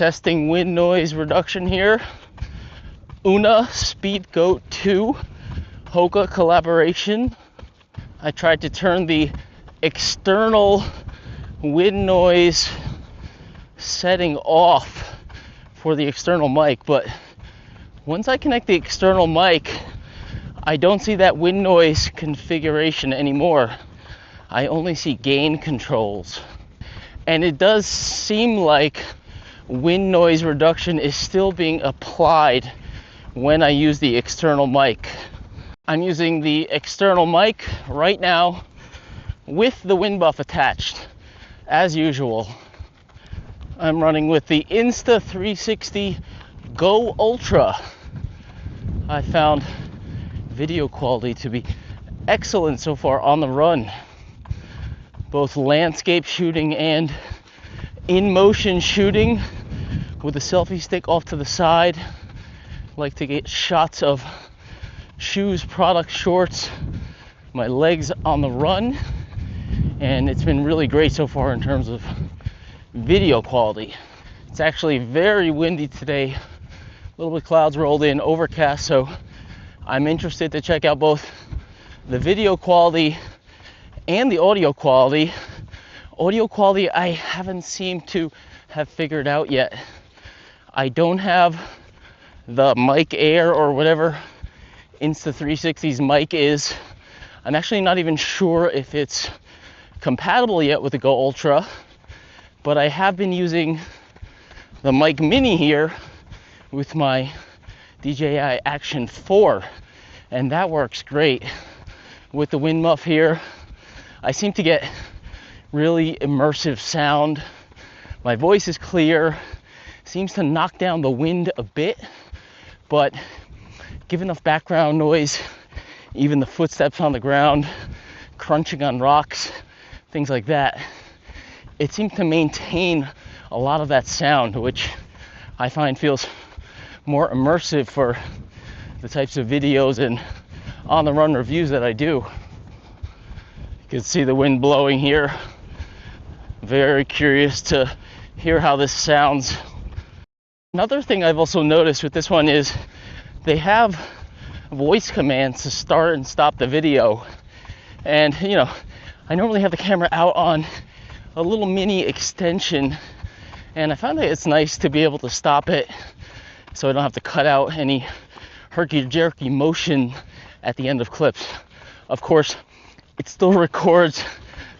Testing wind noise reduction here. UNNA Speedgoat 2 HOKA collaboration. I tried to turn the external wind noise setting off for the external mic, but once I connect the external mic, I don't see that wind noise configuration anymore. I only see gain controls. And it does seem like wind noise reduction is still being applied when I use the external mic. I'm using the external mic right now with the wind buff attached, as usual. I'm running with the Insta360 Go Ultra. I found video quality to be excellent so far on the run. Both landscape shooting and in motion shooting with a selfie stick off to the side. Like to get shots of shoes, products, shorts, my legs on the run, and it's been really great so far in terms of video quality. It's actually very windy today, a little bit clouds rolled in, overcast, so I'm interested to check out both the video quality and the audio quality. Audio quality I haven't seemed to have figured out yet. I don't have the Mic Air or whatever Insta360's mic is. I'm actually not even sure if it's compatible yet with the Go Ultra, but I have been using the Mic Mini here with my DJI Action 4, and that works great. With the wind muff here, I seem to get really immersive sound. My voice is clear, seems to knock down the wind a bit, but give enough background noise, even the footsteps on the ground, crunching on rocks, things like that. It seems to maintain a lot of that sound, which I find feels more immersive for the types of videos and on the run reviews that I do. You can see the wind blowing here. Very curious to hear how this sounds. Another thing I've also noticed with this one is they have voice commands to start and stop the video. And you know, I normally have the camera out on a little mini extension, and I found that it's nice to be able to stop it so I don't have to cut out any herky-jerky motion at the end of clips. Of course, it still records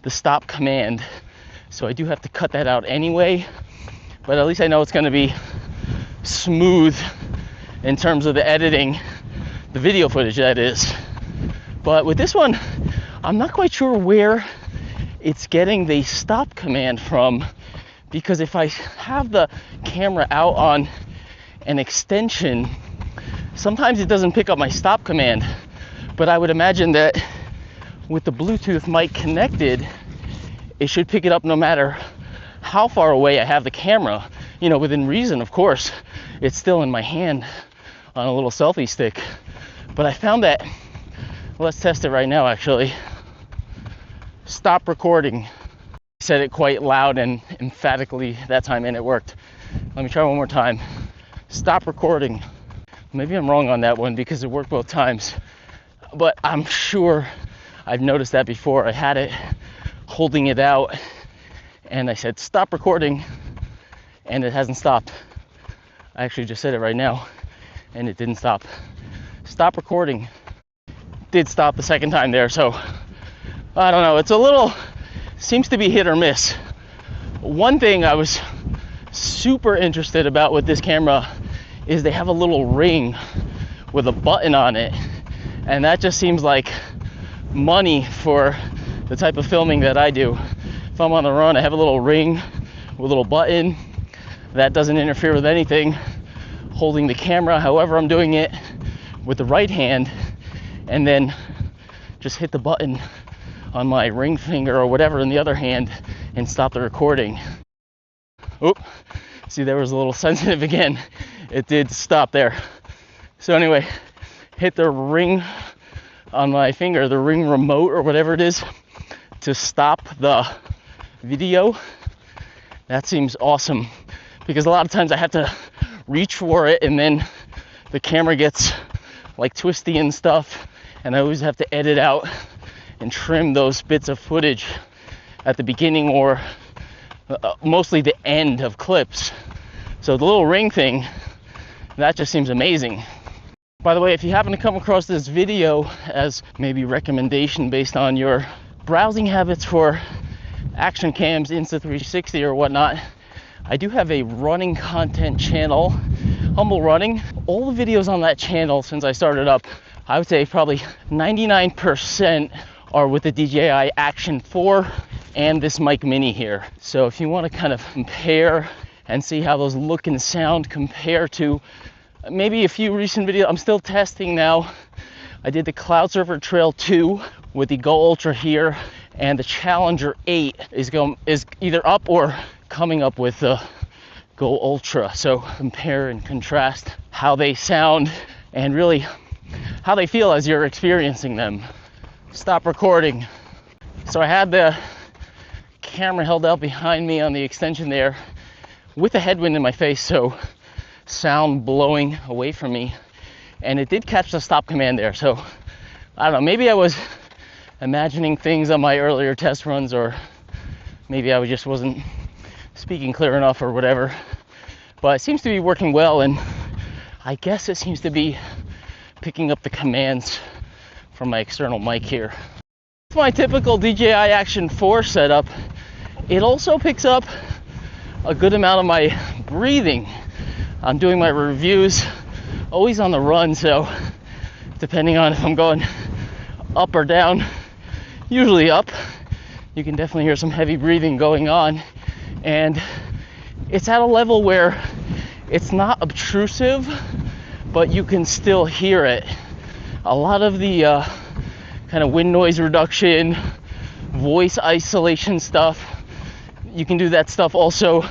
the stop command, so I do have to cut that out anyway, but at least I know it's going to be smooth in terms of the editing, the video footage that is. But with this one, I'm not quite sure where it's getting the stop command from, because if I have the camera out on an extension, sometimes it doesn't pick up my stop command. But I would imagine that with the Bluetooth mic connected, it should pick it up no matter how far away I have the camera. You know, within reason, of course. It's still in my hand on a little selfie stick. But I found that, let's test it right now actually. Stop recording. I said it quite loud and emphatically that time, and it worked. Let me try one more time. Stop recording. Maybe I'm wrong on that one because it worked both times, but I'm sure I've noticed that before. I had it holding it out and I said stop recording and it hasn't stopped. I actually just said it right now and it didn't stop. Stop recording. Did stop the second time there, so I don't know. It's a little, seems to be hit or miss. One thing I was super interested about with this camera is they have a little ring with a button on it, and that just seems like money for the type of filming that I do. If I'm on the run, I have a little ring with a little button that doesn't interfere with anything, holding the camera however I'm doing it with the right hand, and then just hit the button on my ring finger or whatever in the other hand and stop the recording. Oop, see, there was a little sensitive again. It did stop there. So anyway, hit the ring on my finger, the ring remote or whatever it is, to stop the video. That seems awesome because a lot of times I have to reach for it and then the camera gets like twisty and stuff, and I always have to edit out and trim those bits of footage at the beginning or mostly the end of clips. So the little ring thing, that just seems amazing. By the way, if you happen to come across this video as maybe recommendation based on your browsing habits for action cams, Insta360 or whatnot, I do have a running content channel, Humble Running. All the videos on that channel since I started up, I would say probably 99% are with the DJI Action 4 and this Mic Mini here. So if you want to kind of compare and see how those look and sound compare to maybe a few recent videos. I'm still testing now. I did the Cloud Surfer Trail 2 with the Go Ultra here, and the Challenger 8 is either up or coming up with the Go Ultra. So compare and contrast how they sound and really how they feel as you're experiencing them. Stop recording. So I had the camera held out behind me on the extension there with a headwind in my face, so sound blowing away from me, and it did catch the stop command there. So I don't know, maybe I was imagining things on my earlier test runs, or maybe I just wasn't speaking clear enough or whatever, but it seems to be working well, and I guess it seems to be picking up the commands from my external mic here. It's my typical DJI Action 4 setup. It also picks up a good amount of my breathing. I'm doing my reviews always on the run, so depending on if I'm going up or down, usually up, you can definitely hear some heavy breathing going on, and it's at a level where it's not obtrusive, but you can still hear it. A lot of the kind of wind noise reduction, voice isolation stuff, you can do that stuff also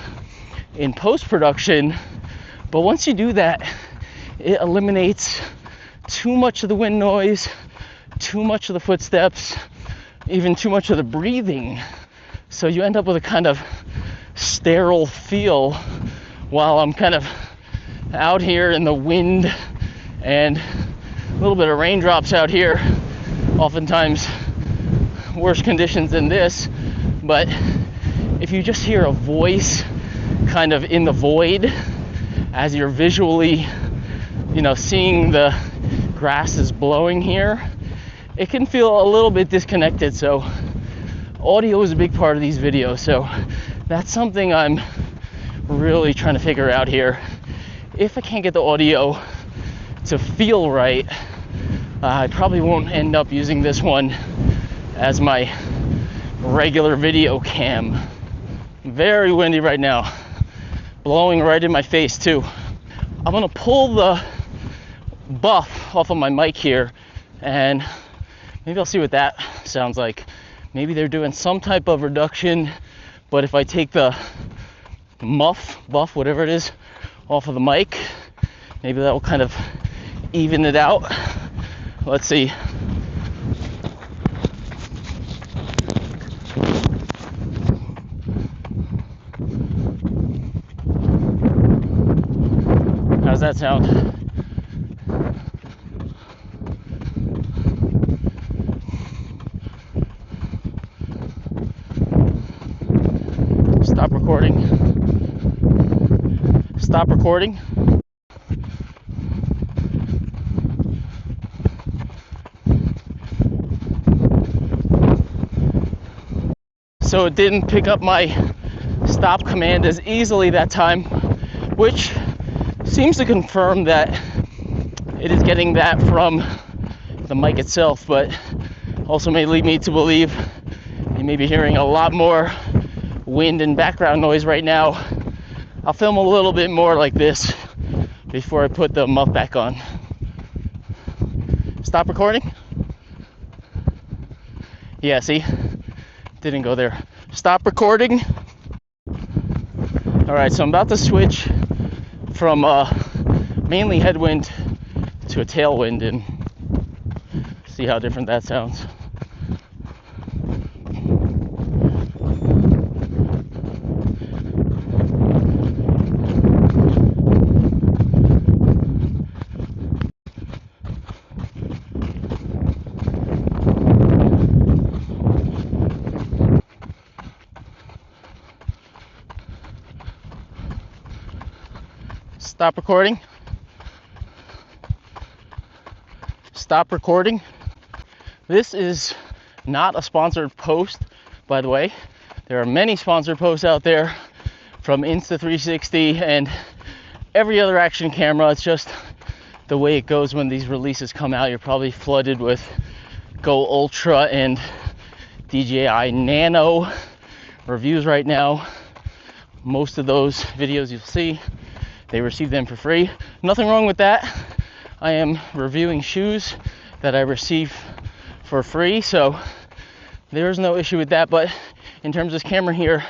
in post-production. But once you do that, it eliminates too much of the wind noise, too much of the footsteps, even too much of the breathing. So you end up with a kind of sterile feel while I'm kind of out here in the wind and a little bit of raindrops out here. Oftentimes worse conditions than this. But if you just hear a voice kind of in the void, as you're visually, seeing the grass is blowing here, it can feel a little bit disconnected. So audio is a big part of these videos. So that's something I'm really trying to figure out here. If I can't get the audio to feel right, I probably won't end up using this one as my regular video cam. Very windy right now. Blowing right in my face too. I'm gonna pull the buff off of my mic here, and maybe I'll see what that sounds like. Maybe they're doing some type of reduction, but if I take the buff, whatever it is, off of the mic, maybe that will kind of even it out. Let's see. How's that sound? Stop recording. Stop recording. So it didn't pick up my stop command as easily that time, which seems to confirm that it is getting that from the mic itself, but also may lead me to believe you may be hearing a lot more wind and background noise right now. I'll film a little bit more like this before I put the muff back on. Stop recording? Yeah, see? Didn't go there. Stop recording. All right, so I'm about to switch from mainly headwind to a tailwind and see how different that sounds. Stop recording. Stop recording. This is not a sponsored post, by the way. There are many sponsored posts out there from Insta360 and every other action camera. It's just the way it goes when these releases come out. You're probably flooded with Go Ultra and DJI Nano reviews right now. Most of those videos you'll see, they receive them for free. Nothing wrong with that. I am reviewing shoes that I receive for free, so there's no issue with that. But in terms of this camera here,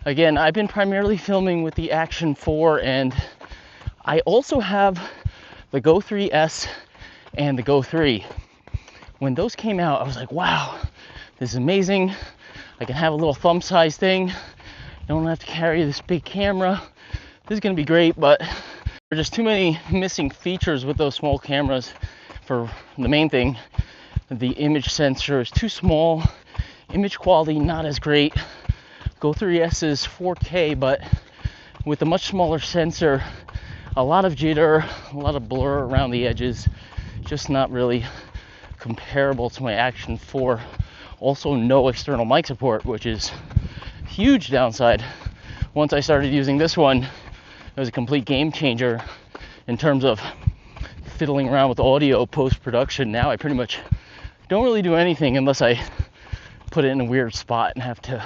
again, I've been primarily filming with the Action 4, and I also have the Go 3S and the Go 3. When those came out, I was like, wow, this is amazing. I can have a little thumb size thing. Don't have to carry this big camera. This is gonna be great, but there are just too many missing features with those small cameras. For the main thing, the image sensor is too small. Image quality not as great. Go 3S is 4K, but with a much smaller sensor, a lot of jitter, a lot of blur around the edges, just not really comparable to my Action 4. Also, no external mic support, which is huge downside. Once I started using this one, it was a complete game changer in terms of fiddling around with audio post-production. Now I pretty much don't really do anything unless I put it in a weird spot and have to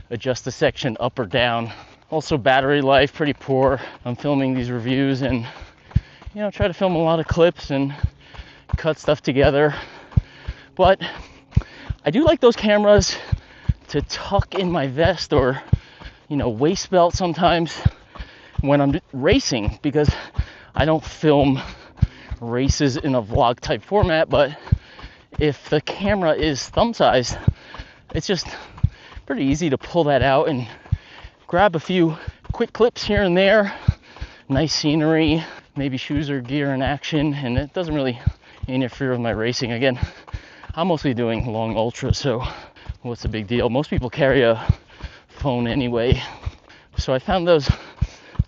adjust the section up or down. Also, battery life pretty poor. I'm filming these reviews and try to film a lot of clips and cut stuff together. But I do like those cameras to tuck in my vest or waist belt sometimes when I'm racing, because I don't film races in a vlog type format. But if the camera is thumb size, it's just pretty easy to pull that out and grab a few quick clips here and there. Nice scenery, maybe shoes or gear in action, and it doesn't really interfere with my racing. Again, I'm mostly doing long ultra, so what's the big deal? Most people carry a phone anyway. So I found those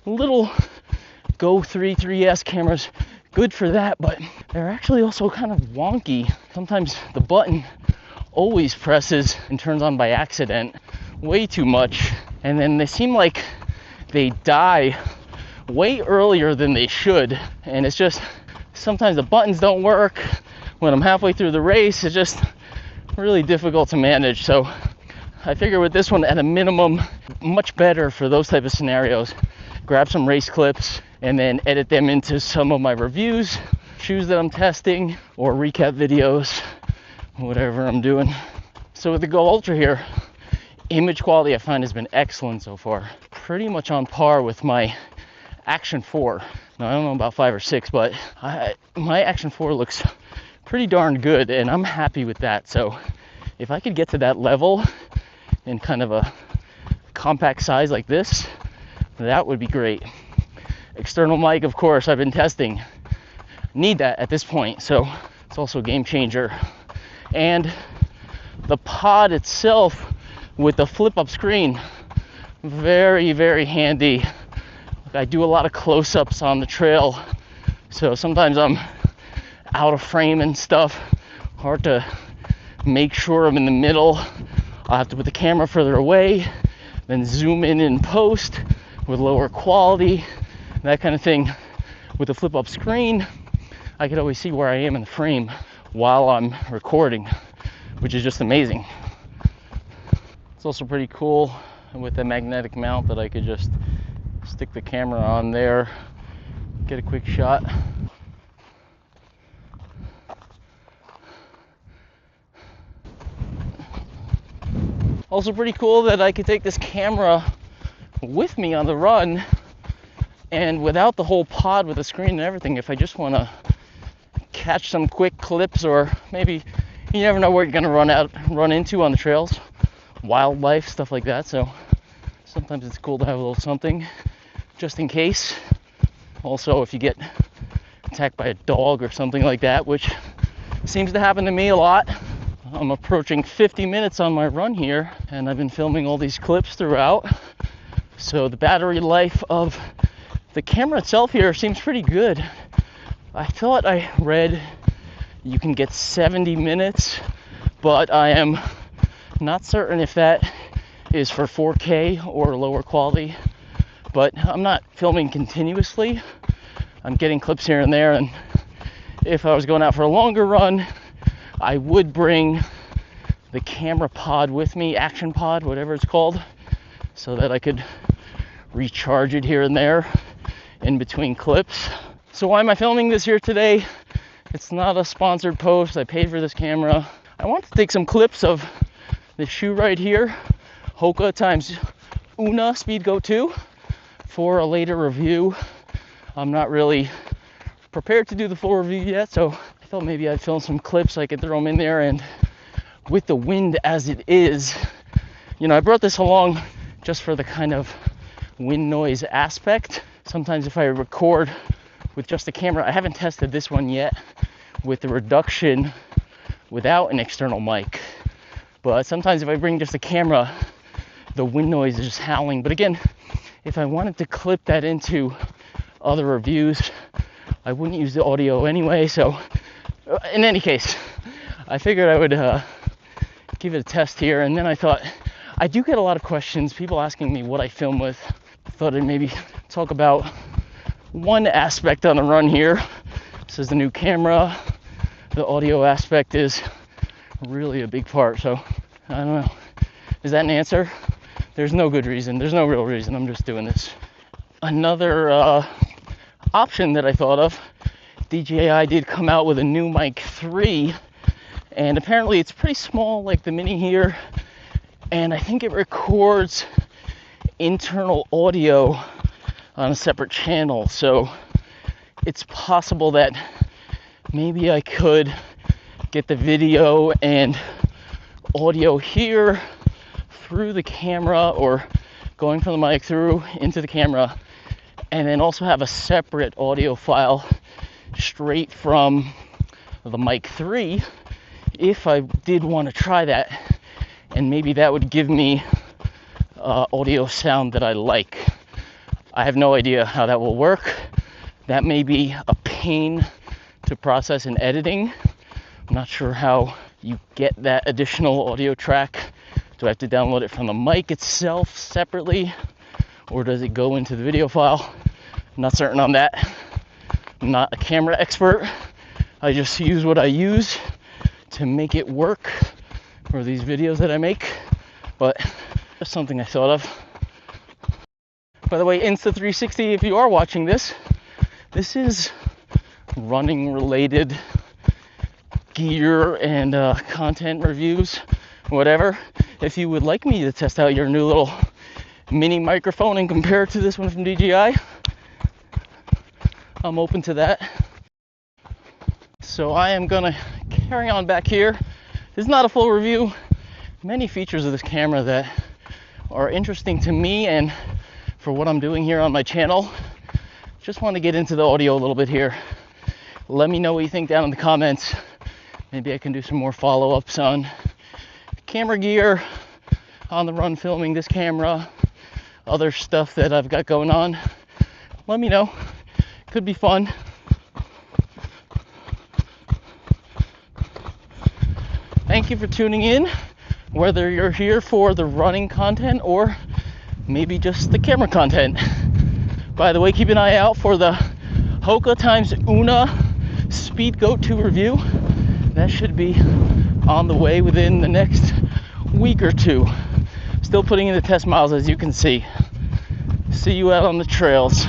little Go 3S cameras good for that, but they're actually also kind of wonky. Sometimes the button always presses and turns on by accident way too much, and then they seem like they die way earlier than they should, and it's just sometimes the buttons don't work. When I'm halfway through the race, it's just really difficult to manage. So I figure with this one, at a minimum, much better for those type of scenarios. Grab some race clips and then edit them into some of my reviews, shoes that I'm testing, or recap videos, whatever I'm doing. So with the Go Ultra here, image quality I find has been excellent so far. Pretty much on par with my Action 4. Now, I don't know about 5 or 6, but my Action 4 looks pretty darn good, and I'm happy with that. So if I could get to that level in kind of a compact size like this, that would be great. External mic, of course, I've been testing. Need that at this point, so it's also a game changer. And the pod itself with the flip-up screen, very, very handy. I do a lot of close-ups on the trail, so sometimes I'm out of frame and stuff. Hard to make sure I'm in the middle. I'll have to put the camera further away, then zoom in post with lower quality, that kind of thing. With the flip-up screen, I could always see where I am in the frame while I'm recording, which is just amazing. It's also pretty cool with the magnetic mount that I could just stick the camera on there, get a quick shot. Also pretty cool that I could take this camera with me on the run, and without the whole pod with the screen and everything, if I just want to catch some quick clips, or maybe you never know where you're going to run into on the trails, wildlife, stuff like that. So sometimes it's cool to have a little something just in case. Also, if you get attacked by a dog or something like that, which seems to happen to me a lot. I'm approaching 50 minutes on my run here, and I've been filming all these clips throughout. So the battery life of The camera itself here seems pretty good. I thought I read you can get 70 minutes, but I am not certain if that is for 4K or lower quality. But I'm not filming continuously. I'm getting clips here and there, and if I was going out for a longer run, I would bring the camera pod with me, Action pod, whatever it's called, so that I could recharge it here and there in between clips. So why am I filming this here today? It's not a sponsored post. I paid for this camera. I want to take some clips of this shoe right here, HOKA x UNNA Speedgoat 2, for a later review. I'm not really prepared to do the full review yet, so I thought maybe I'd film some clips. I could throw them in there, and with the wind as it is, I brought this along just for the kind of wind noise aspect. Sometimes if I record with just the camera, I haven't tested this one yet with the reduction without an external mic, but sometimes if I bring just the camera, the wind noise is just howling. But again, if I wanted to clip that into other reviews, I wouldn't use the audio anyway. So in any case, I figured I would give it a test here. And then I thought, I do get a lot of questions, people asking me what I film with. I thought I'd maybe talk about one aspect on the run here. This is the new camera. The audio aspect is really a big part. So I don't know, is that an answer? There's no good reason. There's no real reason. I'm just doing this. Another option that I thought of, DJI did come out with a new Mic 3, and apparently it's pretty small, like the Mini here, and I think it records internal audio on a separate channel. So it's possible that maybe I could get the video and audio here through the camera, or going from the mic through into the camera, and then also have a separate audio file straight from the Mic 3 if I did want to try that, and maybe that would give me audio sound that I like. I have no idea how that will work. That may be a pain to process in editing. I'm not sure how you get that additional audio track. Do I have to download it from the mic itself separately, or does it go into the video file? I'm not certain on that. I'm not a camera expert. I just use what I use to make it work for these videos that I make, but that's something I thought of. By the way, Insta360, if you are watching this, this is running related gear and content reviews, whatever. If you would like me to test out your new little mini microphone and compare it to this one from DJI, I'm open to that. So I am gonna carry on back here. This is not a full review. Many features of this camera that are interesting to me and for what I'm doing here on my channel. Just want to get into the audio a little bit here. Let me know what you think down in the comments. Maybe I can do some more follow-ups on camera gear, on the run filming this camera, other stuff that I've got going on. Let me know. Could be fun. Thank you for tuning in, whether you're here for the running content or maybe just the camera content. By the way, keep an eye out for the HOKA x UNNA Speedgoat 2 review. That should be on the way within the next week or two. Still putting in the test miles, as you can see. See you out on the trails.